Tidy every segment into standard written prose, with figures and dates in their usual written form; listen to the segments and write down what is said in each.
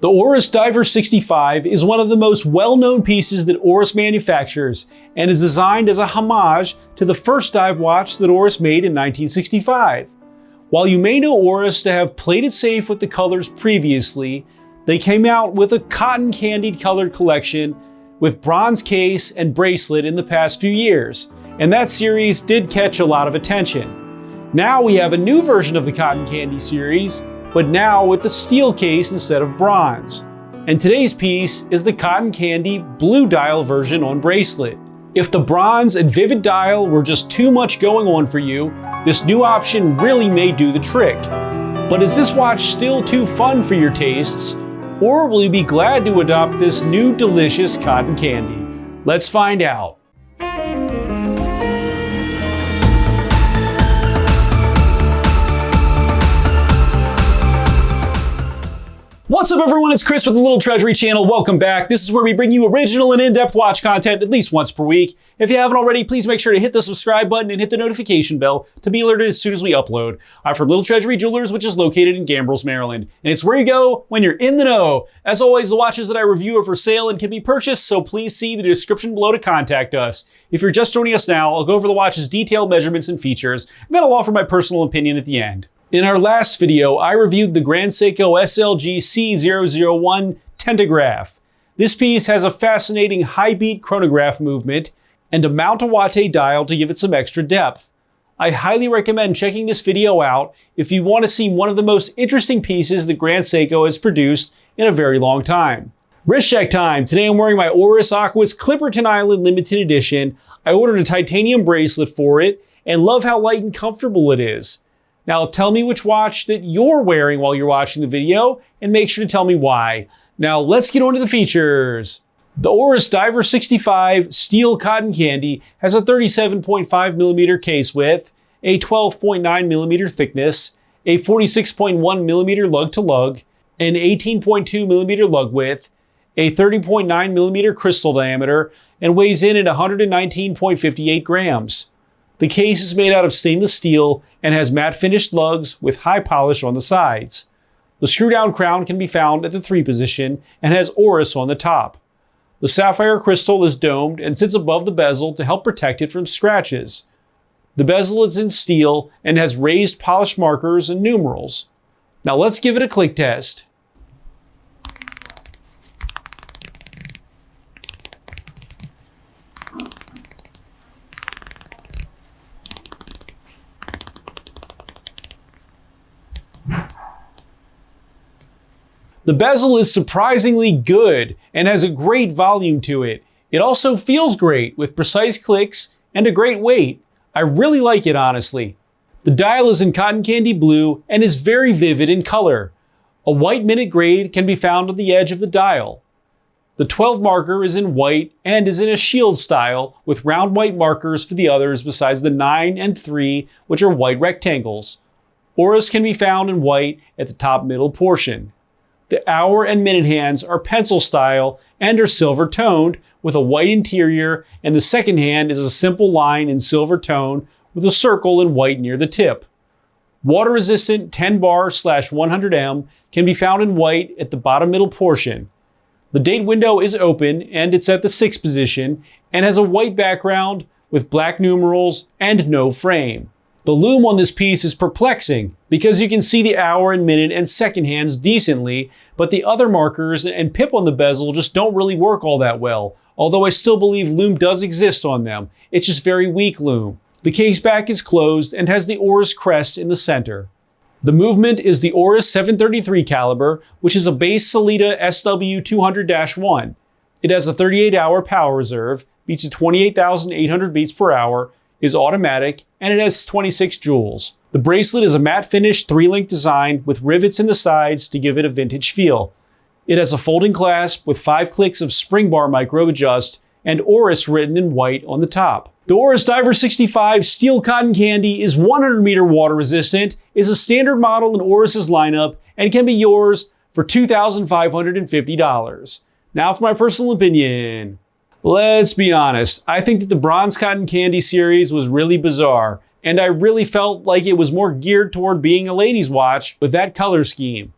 The Oris Diver 65 is one of the most well-known pieces that Oris manufactures and is designed as a homage to the first dive watch that Oris made in 1965. While you may know Oris to have played it safe with the colors previously, they came out with a cotton candied colored collection with bronze case and bracelet in the past few years, and that series did catch a lot of attention. Now we have a new version of the cotton candy series, but now with the steel case instead of bronze. And today's piece is the cotton candy blue dial version on bracelet. If the bronze and vivid dial were just too much going on for you, this new option really may do the trick. But is this watch still too fun for your tastes? Or will you be glad to adopt this new delicious cotton candy? Let's find out. What's up everyone, it's Chris with the Little Treasury channel. Welcome back. This is where we bring you original and in-depth watch content at least once per week. If you haven't already, please make sure to hit the subscribe button and hit the notification bell to be alerted as soon as we upload. I'm from Little Treasury Jewelers, which is located in Gambrills, Maryland. And it's where you go when you're in the know. As always, the watches that I review are for sale and can be purchased, so please see the description below to contact us. If you're just joining us now, I'll go over the watch's detailed measurements and features, and then I'll offer my personal opinion at the end. In our last video, I reviewed the Grand Seiko SLG C001 Tentograph. This piece has a fascinating high beat chronograph movement and a Mount-a-Watte dial to give it some extra depth. I highly recommend checking this video out if you want to see one of the most interesting pieces that Grand Seiko has produced in a very long time. Wrist check time. Today I'm wearing my Oris Aquas Clipperton Island limited edition. I ordered a titanium bracelet for it and love how light and comfortable it is. Now tell me which watch that you're wearing while you're watching the video and make sure to tell me why. Now let's get on to the features. The Oris Diver 65 Steel Cotton Candy has a 37.5mm case width, a 12.9mm thickness, a 46.1mm lug to lug, an 18.2mm lug width, a 30.9mm crystal diameter, and weighs in at 119.58 grams. The case is made out of stainless steel and has matte finished lugs with high polish on the sides. The screw down crown can be found at the 3 position and has Oris on the top. The sapphire crystal is domed and sits above the bezel to help protect it from scratches. The bezel is in steel and has raised polished markers and numerals. Now let's give it a click test. The bezel is surprisingly good and has a great volume to it. It also feels great with precise clicks and a great weight. I really like it, honestly. The dial is in cotton candy blue and is very vivid in color. A white minute grade can be found on the edge of the dial. The 12 marker is in white and is in a shield style with round white markers for the others besides the 9 and 3, which are white rectangles. Oris can be found in white at the top middle portion. The hour and minute hands are pencil style and are silver toned with a white interior, and the second hand is a simple line in silver tone with a circle in white near the tip. Water resistant 10 bar/100M can be found in white at the bottom middle portion. The date window is open and it's at the 6 position and has a white background with black numerals and no frame. The loom on this piece is perplexing because you can see the hour and minute and second hands decently, but the other markers and pip on the bezel just don't really work all that well, although I still believe loom does exist on them. It's just very weak loom. The case back is closed and has the Oris crest in the center. The movement is the Oris 733 caliber, which is a base Sellita SW200-1. It has a 38-hour power reserve, beats at 28,800 beats per hour, is automatic, and it has 26 joules. The bracelet is a matte finish 3-link design with rivets in the sides to give it a vintage feel. It has a folding clasp with 5 clicks of spring bar micro adjust and Oris written in white on the top. The Oris Diver 65 Steel Cotton Candy is 100 meter water resistant, is a standard model in Oris's lineup, and can be yours for $2,550. Now for my personal opinion. Let's be honest, I think that the Bronze Cotton Candy series was really bizarre, and I really felt like it was more geared toward being a ladies' watch with that color scheme.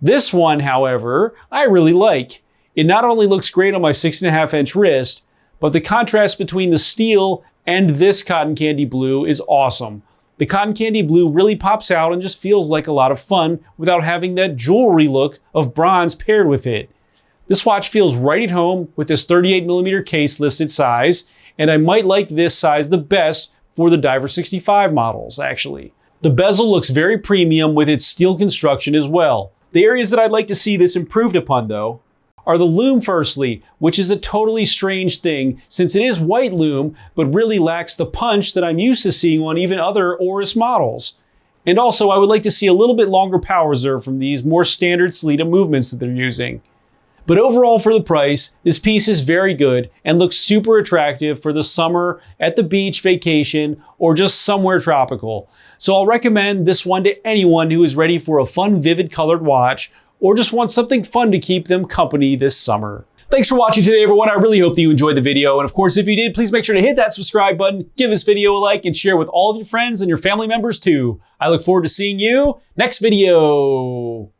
This one, however, I really like. It not only looks great on my 6.5-inch wrist, but the contrast between the steel and this cotton candy blue is awesome. The cotton candy blue really pops out and just feels like a lot of fun without having that jewelry look of bronze paired with it. This watch feels right at home with this 38mm case listed size, and I might like this size the best for the Diver 65 models, actually. The bezel looks very premium with its steel construction as well. The areas that I'd like to see this improved upon, though, are the lume firstly, which is a totally strange thing since it is white lume, but really lacks the punch that I'm used to seeing on even other Oris models. And also, I would like to see a little bit longer power reserve from these more standard Sellita movements that they're using. But overall for the price, this piece is very good and looks super attractive for the summer, at the beach, vacation, or just somewhere tropical. So I'll recommend this one to anyone who is ready for a fun, vivid colored watch, or just wants something fun to keep them company this summer. Thanks for watching today, everyone. I really hope that you enjoyed the video. And of course, if you did, please make sure to hit that subscribe button, give this video a like, and share with all of your friends and your family members too. I look forward to seeing you next video.